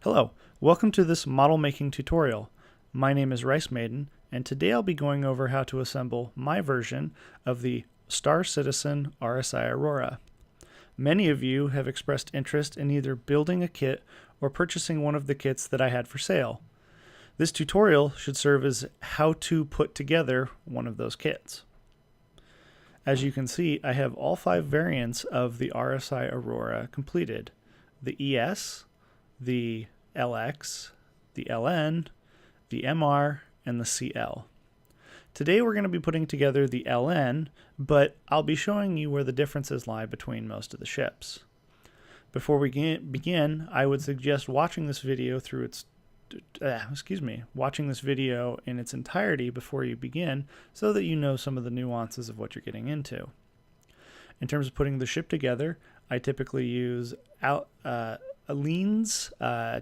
Hello, welcome to this model making tutorial. My name is RiceMaiden, and today I'll be going over how to assemble my version of the Star Citizen RSI Aurora. Many of you have expressed interest in either building a kit or purchasing one of the kits that I had for sale. This tutorial should serve as how to put together one of those kits. As you can see, I have all 5 variants of the RSI Aurora completed: the ES, the LX, the LN, the MR, and the CL. Today we're going to be putting together the LN, but I'll be showing you where the differences lie between most of the ships. Before we begin, I would suggest watching this video through its watching this video in its entirety before you begin, so that you know some of the nuances of what you're getting into. In terms of putting the ship together, I typically use Aleene's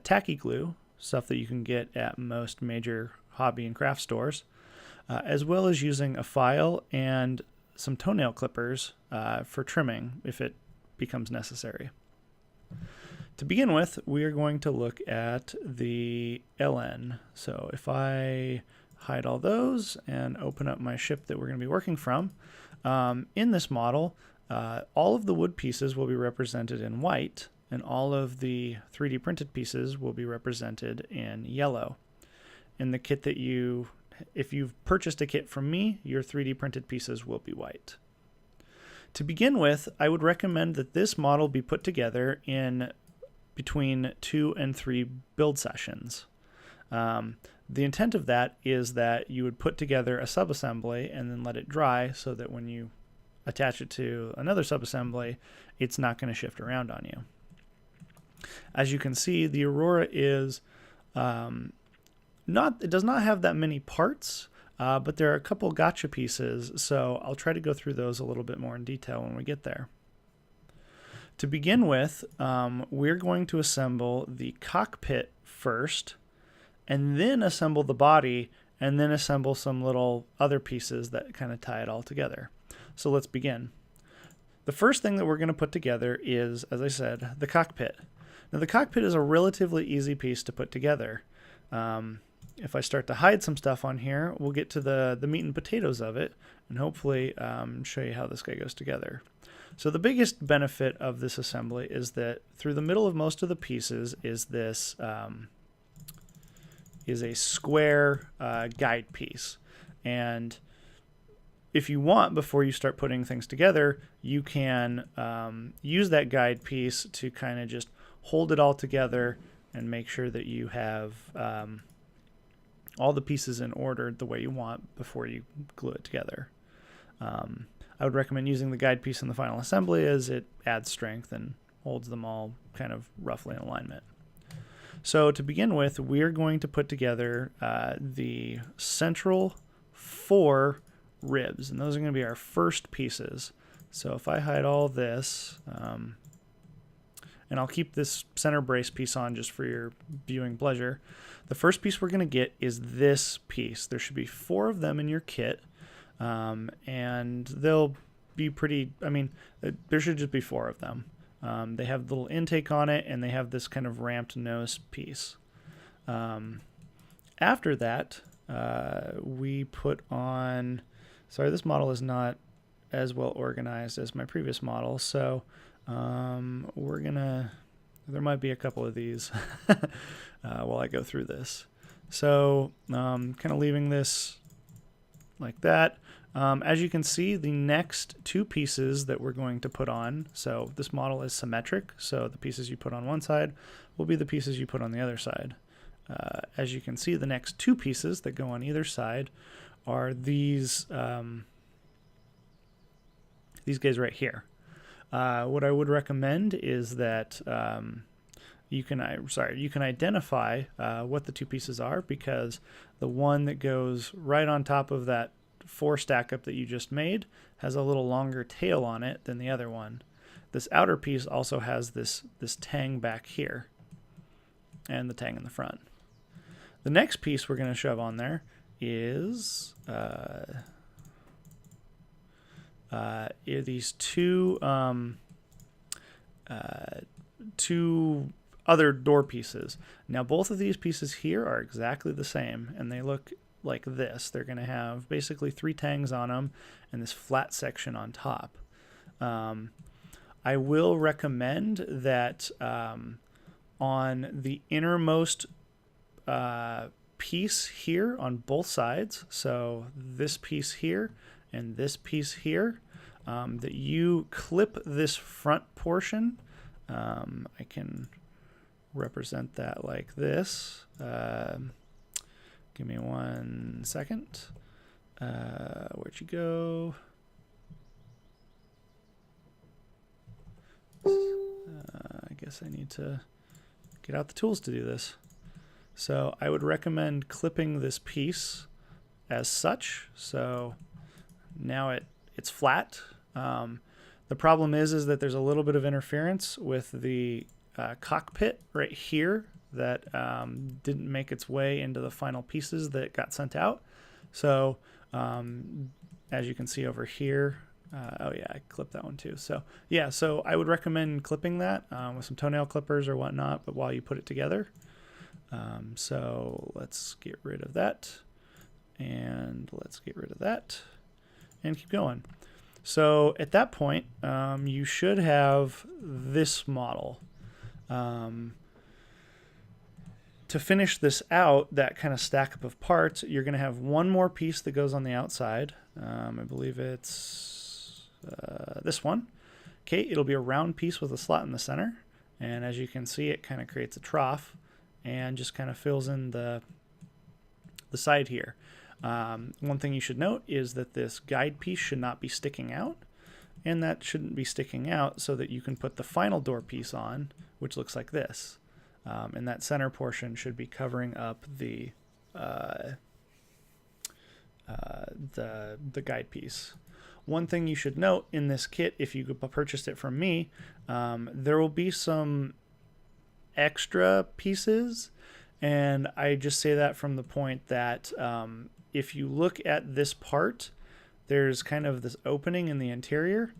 tacky glue, stuff that you can get at most major hobby and craft stores, as well as using a file and some toenail clippers for trimming if it becomes necessary. To begin with, we are going to look at the LN. So if I hide all those and open up my ship that we're going to be working from, in this model, all of the wood pieces will be represented in white, and all of the 3D printed pieces will be represented in yellow. In the kit that if you've purchased a kit from me, your 3D printed pieces will be white. To begin with, I would recommend that this model be put together in between 2 and 3 build sessions. The intent of that is that you would put together a subassembly and then let it dry so that when you attach it to another subassembly, it's not going to shift around on you. As you can see, the Aurora is it does not have that many parts, but there are a couple gotcha pieces, so I'll try to go through those a little bit more in detail when we get there. To begin with, we're going to assemble the cockpit first, and then assemble the body, and then assemble some little other pieces that kind of tie it all together. So let's begin. The first thing that we're going to put together is, as I said, the cockpit. Now the cockpit is a relatively easy piece to put together. If I start to hide some stuff on here, we'll get to the meat and potatoes of it, and hopefully show you how this guy goes together. So the biggest benefit of this assembly is that through the middle of most of the pieces is this is a square guide piece. And if you want, before you start putting things together, you can use that guide piece to kind of just hold it all together and make sure that you have all the pieces in order the way you want before you glue it together. I would recommend using the guide piece in the final assembly, as it adds strength and holds them all kind of roughly in alignment. So to begin with, we're going to put together the central 4 ribs, and those are going to be our first pieces. So if I hide all this, and I'll keep this center brace piece on just for your viewing pleasure, the first piece we're going to get is this piece. There should be 4 of them in your kit, and they'll be pretty, there should just be 4 of them. They have the little intake on it, and they have this kind of ramped nose piece. After that, we put on, sorry, this model is not as well organized as my previous model, so there might be a couple of these while I go through this. So kind of leaving this like that. As you can see, the next 2 pieces that we're going to put on, so this model is symmetric, so the pieces you put on one side will be the pieces you put on the other side. As you can see, the next 2 pieces that go on either side are these guys right here. What I would recommend is that you can identify what the 2 pieces are, because the one that goes right on top of that 4 stack up that you just made has a little longer tail on it than the other one. This outer piece also has this tang back here and the tang in the front. The next piece we're going to shove on there is these two other door pieces. Now both of these pieces here are exactly the same, and they look like this. They're going to have basically 3 tangs on them and this flat section on top. I will recommend that on the innermost piece here on both sides, so this piece here and this piece here, that you clip this front portion. I can represent that like this. Give me 1 second. Where'd you go? I guess I need to get out the tools to do this. So I would recommend clipping this piece as such. So now it's flat. The problem is that there's a little bit of interference with the cockpit right here that didn't make its way into the final pieces that got sent out. So as you can see over here, oh yeah, I clipped that one too. So yeah, so I would recommend clipping that with some toenail clippers or whatnot, but while you put it together. So let's get rid of that, and let's get rid of that, and keep going. So at that point, you should have this model. To finish this out, that kind of stack up of parts, you're going to have one more piece that goes on the outside. I believe it's this one. Okay, it'll be a round piece with a slot in the center, and as you can see, it kind of creates a trough and just kind of fills in the side here. One thing you should note is that this guide piece should not be sticking out, and that shouldn't be sticking out so that you can put the final door piece on, which looks like this. And that center portion should be covering up the guide piece. One thing you should note in this kit, if you purchased it from me, there will be some extra pieces, and I just say that from the point that if you look at this part, there's kind of this opening in the interior.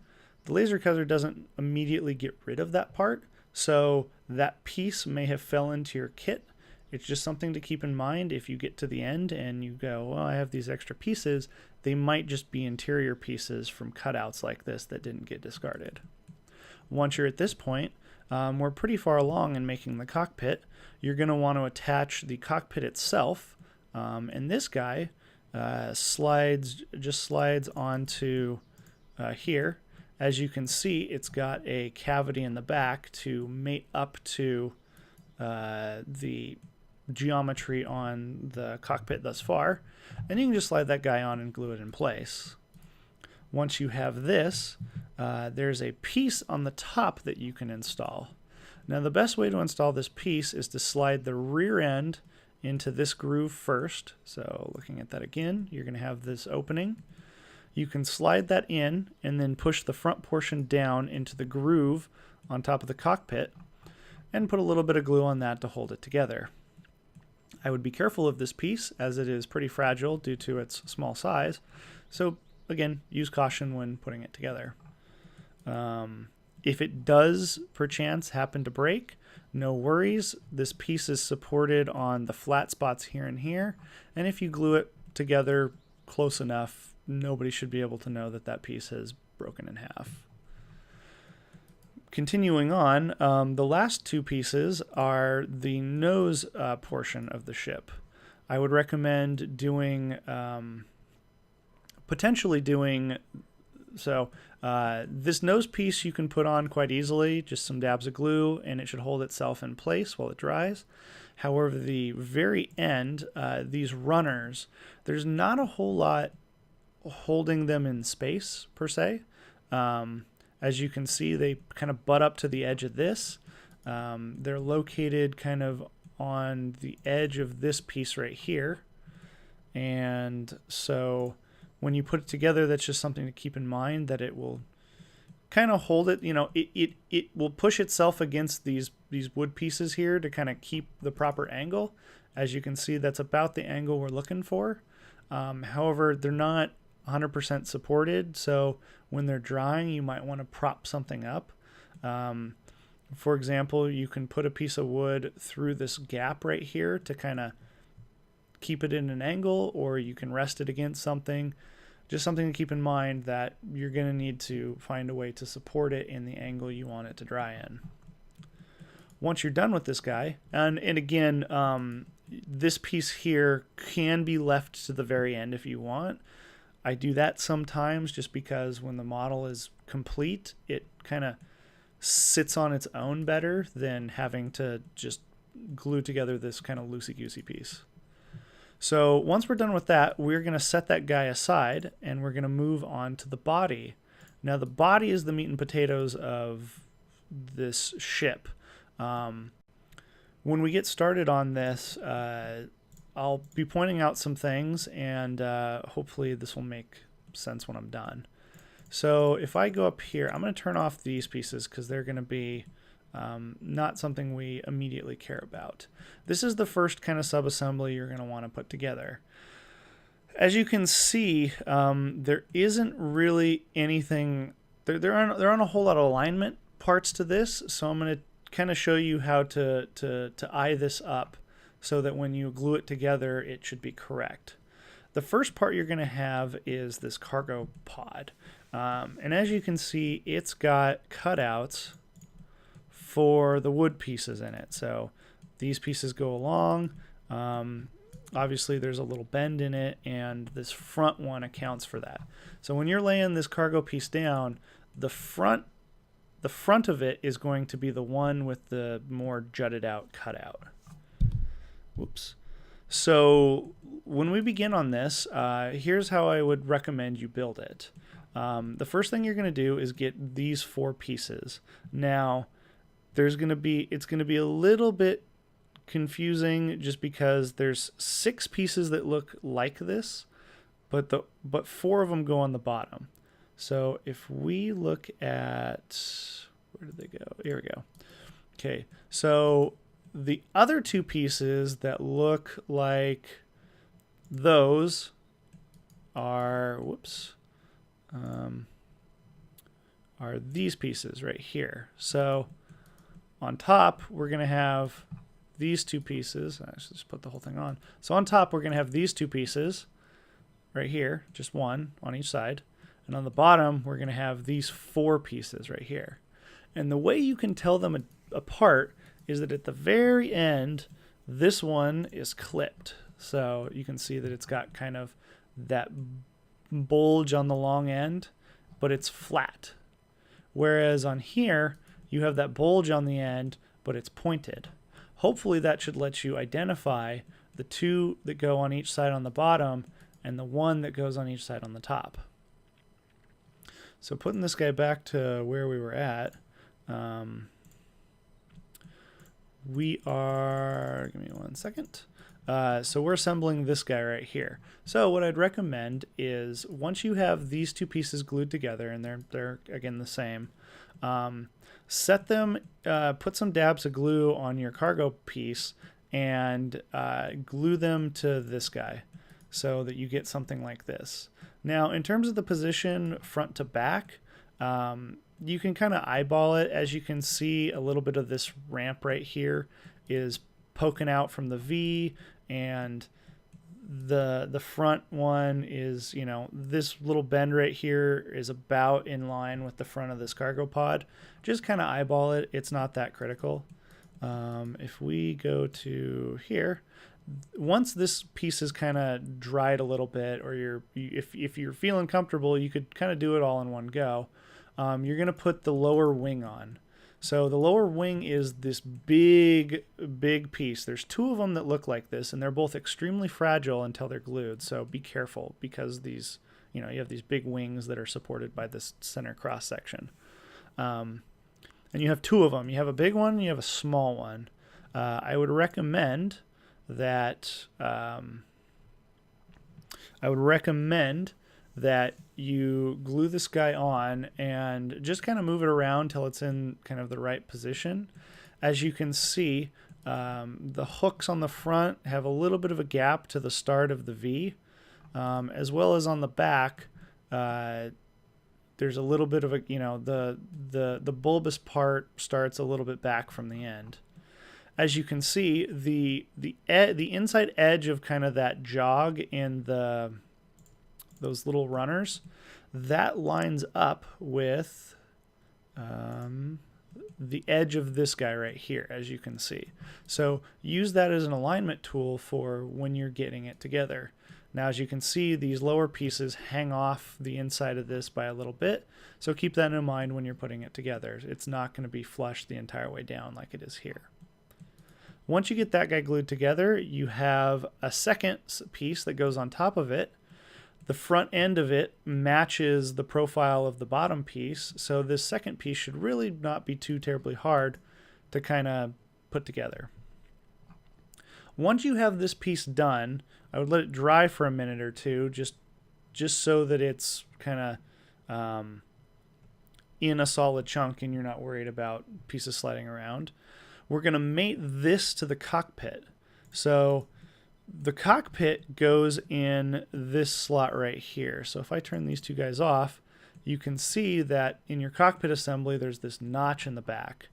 The laser cutter doesn't immediately get rid of that part, so that piece may have fell into your kit. It's just something to keep in mind if you get to the end and you go, well, I have these extra pieces. They might just be interior pieces from cutouts like this that didn't get discarded. Once you're at this point, we're pretty far along in making the cockpit. You're going to want to attach the cockpit itself, and this guy slides onto here. As you can see, it's got a cavity in the back to mate up to the geometry on the cockpit thus far, and you can just slide that guy on and glue it in place. Once you have this, there's a piece on the top that you can install. Now the best way to install this piece is to slide the rear end into this groove first. So looking at that again, you're going to have this opening. You can slide that in and then push the front portion down into the groove on top of the cockpit and put a little bit of glue on that to hold it together. I would be careful of this piece as it is pretty fragile due to its small size. So again, use caution when putting it together. If it does perchance happen to break, no worries. This piece is supported on the flat spots here and here, and if you glue it together close enough, nobody should be able to know that that piece has broken in half. Continuing on, the last two pieces are the nose portion of the ship. I would recommend doing, potentially doing, this nose piece you can put on quite easily, just some dabs of glue, and it should hold itself in place while it dries. However, the very end, these runners, there's not a whole lot holding them in space per se. As you can see, they kind of butt up to the edge of this. They're located kind of on the edge of this piece right here. And so when you put it together, that's just something to keep in mind, that it will kind of hold it, you know, it will push itself against these wood pieces here to kind of keep the proper angle. As you can see, that's about the angle we're looking for. However, they're not 100% supported, so when they're drying, you might want to prop something up. For example, you can put a piece of wood through this gap right here to kind of keep it in an angle, or you can rest it against something. Just something to keep in mind that you're going to need to find a way to support it in the angle you want it to dry in. Once you're done with this guy, and again, this piece here can be left to the very end if you want. I do that sometimes just because when the model is complete, it kind of sits on its own better than having to just glue together this kind of loosey-goosey piece. So once we're done with that, we're going to set that guy aside and we're going to move on to the body. Now the body is the meat and potatoes of this ship. When we get started on this, I'll be pointing out some things, and hopefully this will make sense when I'm done. So if I go up here, I'm going to turn off these pieces because they're going to be not something we immediately care about. This is the first kind of subassembly you're going to want to put together. As you can see, there isn't really anything, there aren't a whole lot of alignment parts to this, so I'm going to kind of show you how to eye this up so that when you glue it together, it should be correct. The first part you're going to have is this cargo pod. And as you can see, it's got cutouts for the wood pieces in it. So these pieces go along. Obviously, there's a little bend in it, and this front one accounts for that. So when you're laying this cargo piece down, the front of it is going to be the one with the more jutted out cutout. Whoops. So when we begin on this, here's how I would recommend you build it. The first thing you're going to do is get these 4 pieces. Now, it's going to be a little bit confusing just because there's 6 pieces that look like this, but 4 of them go on the bottom. So if we look at, where did they go? Here we go. Okay, so the other 2 pieces that look like those are, are these pieces right here. So on top, we're going to have these 2 pieces. I should just put the whole thing on. So on top, we're going to have these 2 pieces right here, just one on each side. And on the bottom, we're going to have these 4 pieces right here. And the way you can tell them apart is that at the very end, this one is clipped. So you can see that it's got kind of that bulge on the long end, but it's flat. Whereas on here, you have that bulge on the end, but it's pointed. Hopefully that should let you identify the 2 that go on each side on the bottom and the 1 that goes on each side on the top. So putting this guy back to where we were at, we are, give me one second. So we're assembling this guy right here. So what I'd recommend is once you have these 2 pieces glued together, and they're again the same, set them, put some dabs of glue on your cargo piece and glue them to this guy so that you get something like this. Now, in terms of the position front to back, you can kind of eyeball it. As you can see, a little bit of this ramp right here is poking out from the V, and the front one is, you know, this little bend right here is about in line with the front of this cargo pod. Just kind of eyeball it. It's not that critical. If we go to here, once this piece is kind of dried a little bit, or if you're feeling comfortable, you could kind of do it all in one go. You're going to put the lower wing on. So the lower wing is this big piece. There's 2 of them that look like this, and they're both extremely fragile until they're glued. So be careful, because these, you know, you have these big wings that are supported by this center cross section. And you have 2 of them. You have a big one, and you have a small one. I would recommend that you glue this guy on and just kind of move it around till it's in kind of the right position. As you can see, the hooks on the front have a little bit of a gap to the start of the V, as well as on the back. there's a little bit of a, you know, the bulbous part starts a little bit back from the end. As you can see, the inside edge of kind of that jog and those little runners, that lines up with the edge of this guy right here, as you can see. So use that as an alignment tool for when you're getting it together. Now, as you can see, these lower pieces hang off the inside of this by a little bit, so keep that in mind when you're putting it together. It's not going to be flush the entire way down like it is here. Once you get that guy glued together, you have a second piece that goes on top of it. The front end of it matches the profile of the bottom piece, so this second piece should really not be too terribly hard to kind of put together. Once you have this piece done, I would let it dry for a minute or two, just so that it's kind of in a solid chunk and you're not worried about pieces sliding around. We're going to mate this to the cockpit. So the cockpit goes in this slot right here. So if I turn these two guys off, you can see that in your cockpit assembly there's this notch in the back.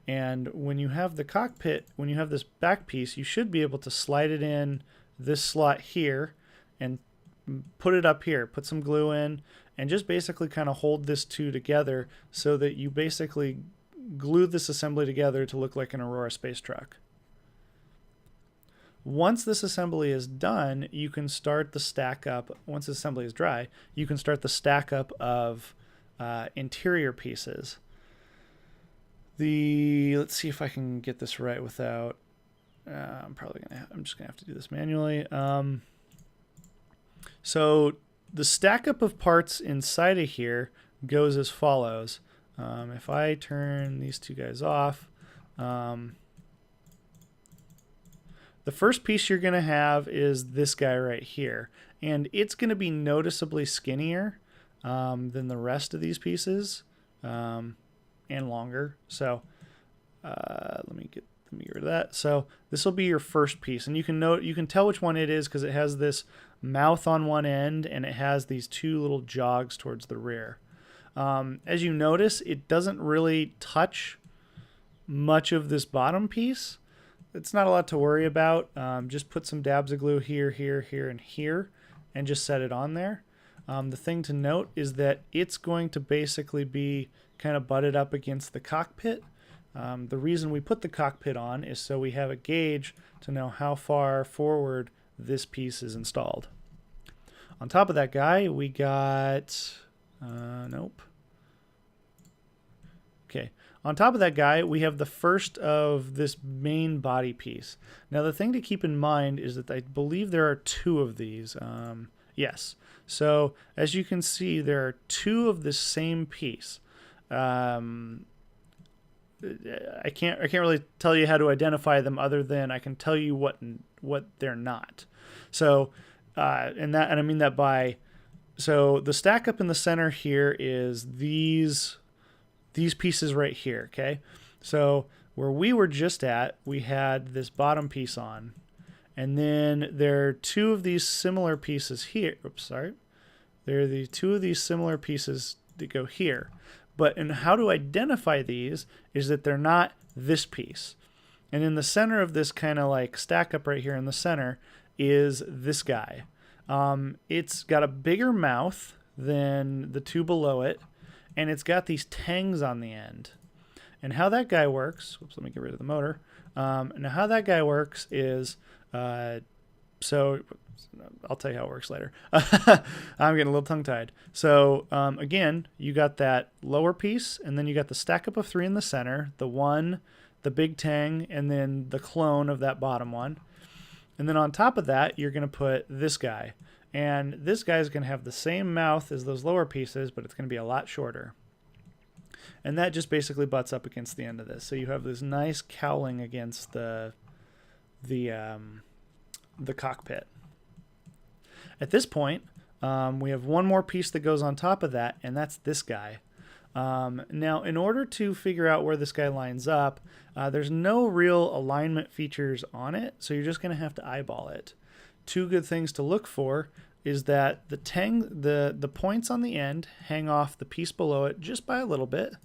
And when you have the cockpit, when you have this back piece, you should be able to slide it in this slot here and put it up here, put some glue in, and just basically kind of hold this two together so that you basically glue this assembly together to look like an Aurora space truck. Once this assembly is done, you can start the stack up. Once the assembly is dry, you can start the stack up of interior pieces. Let's see if I can get this right without. I'm just gonna have to do this manually. So the stack up of parts inside of here goes as follows. If I turn these two guys off, the first piece you're going to have is this guy right here, and it's going to be noticeably skinnier than the rest of these pieces, and longer. So let me get rid of that. So this will be your first piece, and you can tell which one it is because it has this mouth on one end and it has these two little jogs towards the rear. As you notice, it doesn't really touch much of this bottom piece. It's not a lot to worry about. Just put some dabs of glue here, here, here, and here, and just set it on there. The thing to note is that it's going to basically be kind of butted up against the cockpit. The reason we put the cockpit on is so we have a gauge to know how far forward this piece is installed. On top of that guy, we got... nope. Okay. On top of that guy, we have the first of this main body piece. Now, the thing to keep in mind is that I believe there are two of these. Yes. So, as you can see, there are two of the same piece. I can't really tell you how to identify them other than I can tell you what they're not. So, and I mean that by... So the stack up in the center here is these pieces right here, okay? So where we were just at, we had this bottom piece on. And then there are two of these similar pieces here. Oops, sorry. There are the two of these similar pieces that go here. But and how to identify these is that they're not this piece. And in the center of this kind of like stack up right here in the center is this guy. It's got a bigger mouth than the two below it, and it's got these tangs on the end. And how that guy works, whoops, let me get rid of the motor. Now how that guy works is, so I'll tell you how it works later. I'm getting a little tongue-tied. So again, you got that lower piece, and then you got the stack up of three in the center, the big tang, and then the clone of that bottom one. And then on top of that, you're going to put this guy. And this guy is going to have the same mouth as those lower pieces, but it's going to be a lot shorter. And that just basically butts up against the end of this. So you have this nice cowling against the cockpit. At this point, we have one more piece that goes on top of that, and that's this guy. Now, in order to figure out where this guy lines up, there's no real alignment features on it, so you're just going to have to eyeball it. Two good things to look for. is that the points on the end hang off the piece below it just by a little bit.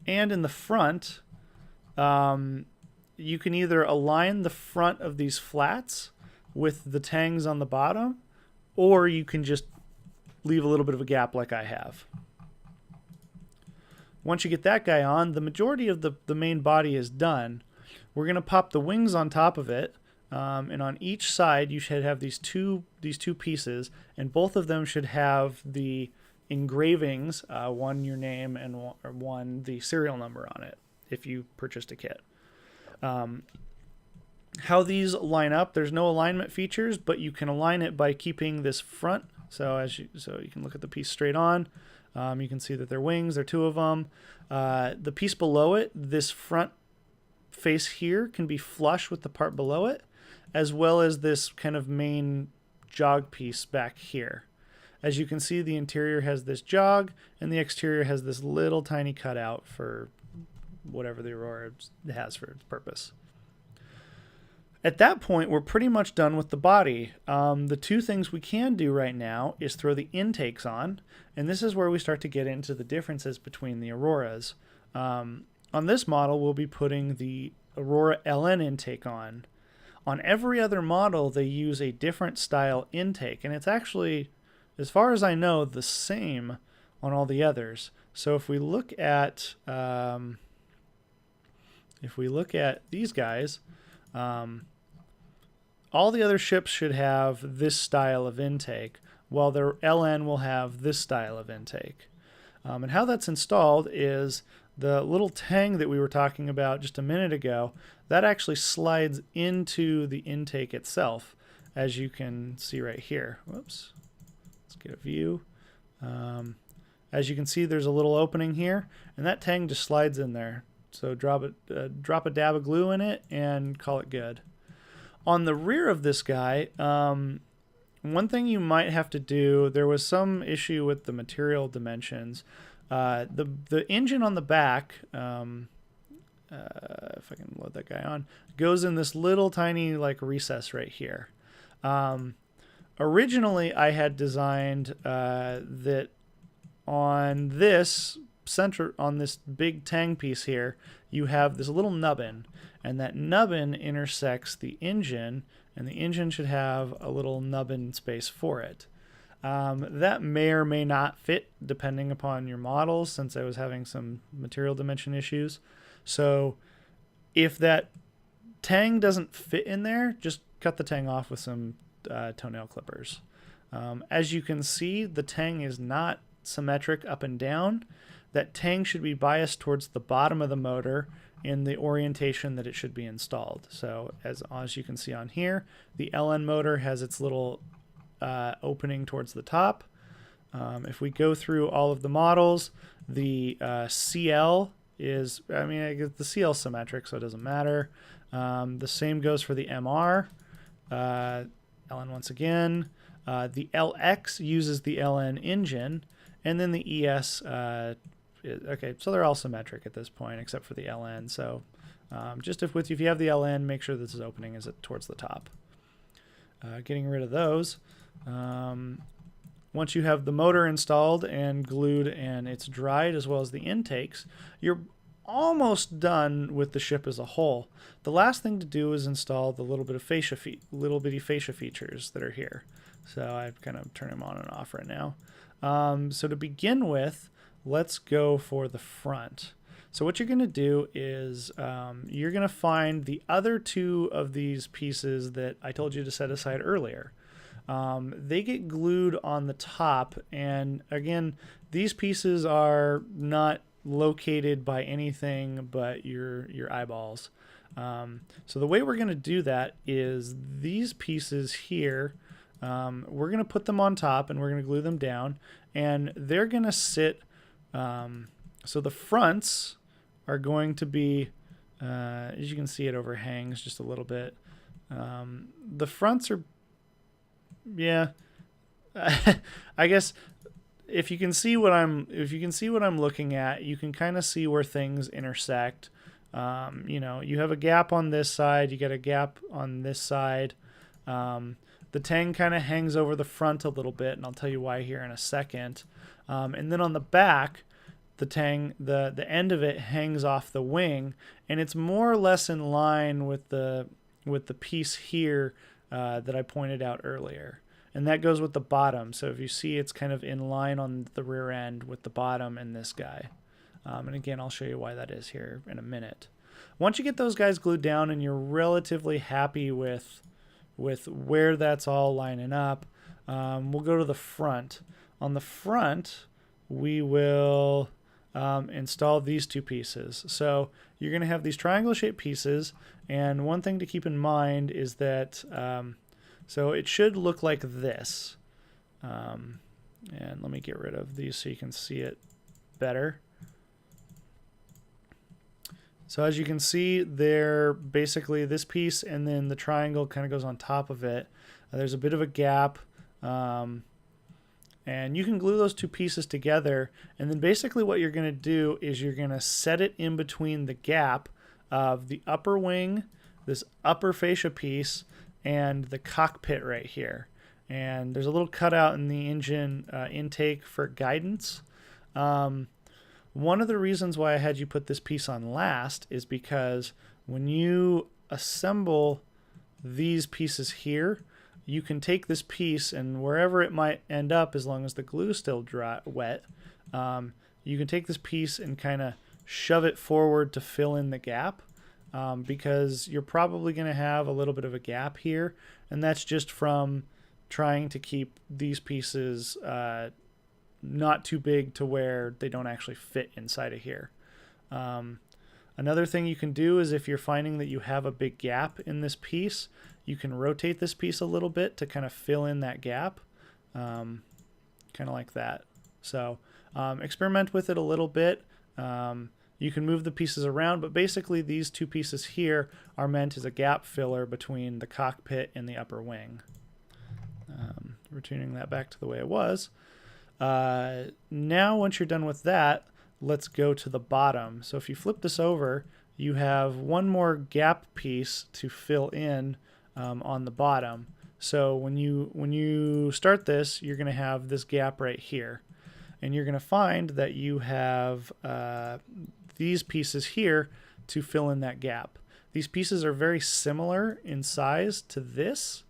And in the front, you can either align the front of these flats with the tangs on the bottom, or you can just leave a little bit of a gap like I have. Once you get that guy on, the majority of the main body is done. We're going to pop the wings on top of it, and on each side you should have these two pieces, and both of them should have the engravings, one your name and one the serial number on it if you purchased a kit. How these line up, there's no alignment features, but you can align it by keeping this front. So you can look at the piece straight on. You can see that they're wings. There are two of them. The piece below it, this front face here, can be flush with the part below it, as well as this kind of main jog piece back here. As you can see, the interior has this jog, and the exterior has this little tiny cutout for whatever the Aurora has for its purpose. At that point, we're pretty much done with the body. The two things we can do right now is throw the intakes on, and this is where we start to get into the differences between the Auroras. On this model, we'll be putting the Aurora LN intake on. On every other model, they use a different style intake, and it's actually, as far as I know, the same on all the others. So if we look at these guys, all the other ships should have this style of intake, while their LN will have this style of intake. And how that's installed is the little tang that we were talking about just a minute ago, that actually slides into the intake itself, as you can see right here. Whoops. Let's get a view. As you can see, there's a little opening here, and that tang just slides in there. So drop a dab of glue in it and call it good. On the rear of this guy, one thing you might have to do, there was some issue with the material dimensions. The engine on the back, if I can load that guy on, goes in this little tiny like recess right here. Originally, I had designed that on this center, on this big tang piece here, you have this little nubbin, and that nubbin intersects the engine, and the engine should have a little nubbin space for it. That may or may not fit depending upon your model, since I was having some material dimension issues. So if that tang doesn't fit in there, just cut the tang off with some toenail clippers. As you can see, the tang is not symmetric up and down. That tang should be biased towards the bottom of the motor in the orientation that it should be installed. So as you can see on here, the LN motor has its little opening towards the top. If we go through all of the models, the CL is, I guess the CL is symmetric, so it doesn't matter. The same goes for the MR. LN once again. The LX uses the LN engine, and then the ES, okay, so they're all symmetric at this point except for the LN. So just if you have the LN, make sure this opening is towards the top. Getting rid of those. Once you have the motor installed and glued and it's dried, as well as the intakes, you're almost done with the ship as a whole. The last thing to do is install the little bitty fascia features that are here. So I kind of turn them on and off right now. So to begin with, let's go for the front. So what you're going to do is you're going to find the other two of these pieces that I told you to set aside earlier. They get glued on the top, and again, these pieces are not located by anything but your eyeballs. So the way we're going to do that is these pieces here, we're going to put them on top and we're going to glue them down, and they're going to sit, so the fronts are going to be, as you can see, it overhangs just a little bit. The fronts are, yeah, I guess if you can see what I'm looking at, you can kind of see where things intersect. You have a gap on this side, you get a gap on this side. The tang kind of hangs over the front a little bit, and I'll tell you why here in a second. And then on the back, the tang, the end of it hangs off the wing, and it's more or less in line with the piece here that I pointed out earlier. And that goes with the bottom. So if you see, it's kind of in line on the rear end with the bottom and this guy. And again, I'll show you why that is here in a minute. Once you get those guys glued down and you're relatively happy with where that's all lining up, we'll go to the front. On the front, we will install these two pieces. So you're going to have these triangle-shaped pieces, and one thing to keep in mind is that so it should look like this. And let me get rid of these so you can see it better. So as you can see, they're basically this piece, and then the triangle kind of goes on top of it. There's a bit of a gap, and you can glue those two pieces together, and then basically what you're going to do is you're going to set it in between the gap of the upper wing, this upper fascia piece, and the cockpit right here. And there's a little cutout in the engine intake for guidance. One of the reasons why I had you put this piece on last is because when you assemble these pieces here, you can take this piece, and wherever it might end up, as long as the glue is still wet, you can take this piece and kind of shove it forward to fill in the gap, because you're probably going to have a little bit of a gap here, and that's just from trying to keep these pieces not too big to where they don't actually fit inside of here. Another thing you can do is if you're finding that you have a big gap in this piece, you can rotate this piece a little bit to kind of fill in that gap, kind of like that. So experiment with it a little bit. You can move the pieces around, but basically these two pieces here are meant as a gap filler between the cockpit and the upper wing. Returning that back to the way it was. Now once you're done with that, let's go to the bottom. So if you flip this over, you have one more gap piece to fill in on the bottom. So when you start this, you're going to have this gap right here, and you're going to find that you have these pieces here to fill in that gap. These pieces are very similar in size to this.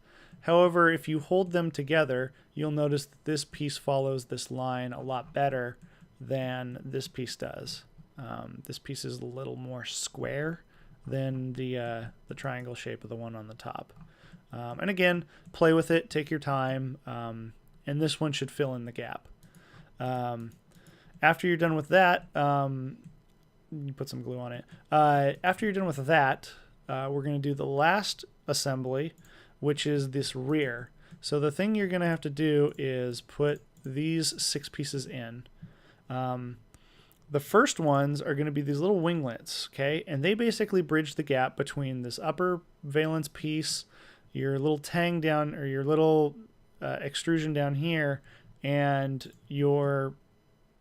However, if you hold them together, you'll notice that this piece follows this line a lot better than this piece does. This piece is a little more square than the triangle shape of the one on the top. And again, play with it, take your time, and this one should fill in the gap. After you're done with that, you put some glue on it. After you're done with that, we're going to do the last assembly, which is this rear. So the thing you're going to have to do is put these 6 pieces in. The first ones are going to be these little winglets, okay? And they basically bridge the gap between this upper valence piece, your little tang down, or your little extrusion down here, and your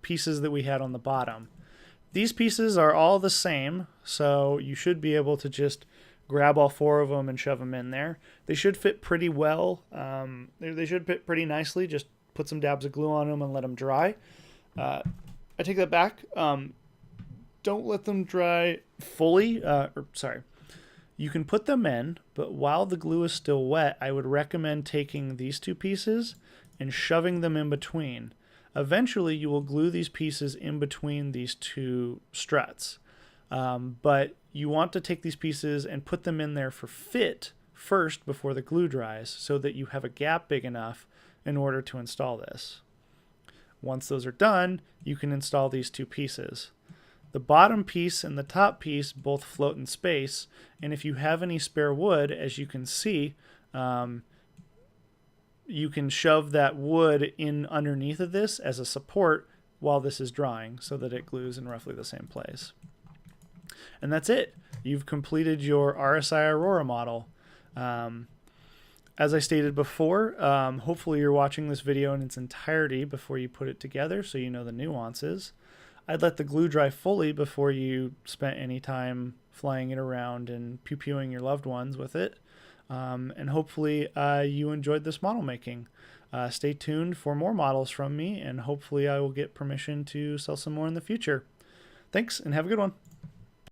pieces that we had on the bottom. These pieces are all the same, so you should be able to just grab all 4 of them and shove them in there. They should fit pretty well. They should fit pretty nicely. Just put some dabs of glue on them and let them dry. I take that back. Don't let them dry fully. You can put them in, but while the glue is still wet, I would recommend taking these 2 pieces and shoving them in between. Eventually, you will glue these pieces in between these 2 struts. But you want to take these pieces and put them in there for fit first before the glue dries, so that you have a gap big enough in order to install this. Once those are done, you can install these 2 pieces. The bottom piece and the top piece both float in space, and if you have any spare wood, as you can see, you can shove that wood in underneath of this as a support while this is drying, so that it glues in roughly the same place. And that's it. You've completed your RSI Aurora model. As I stated before, hopefully you're watching this video in its entirety before you put it together, so you know the nuances. I'd let the glue dry fully before you spent any time flying it around and pew-pewing your loved ones with it. And hopefully you enjoyed this model making. Stay tuned for more models from me, and hopefully I will get permission to sell some more in the future. Thanks, and have a good one.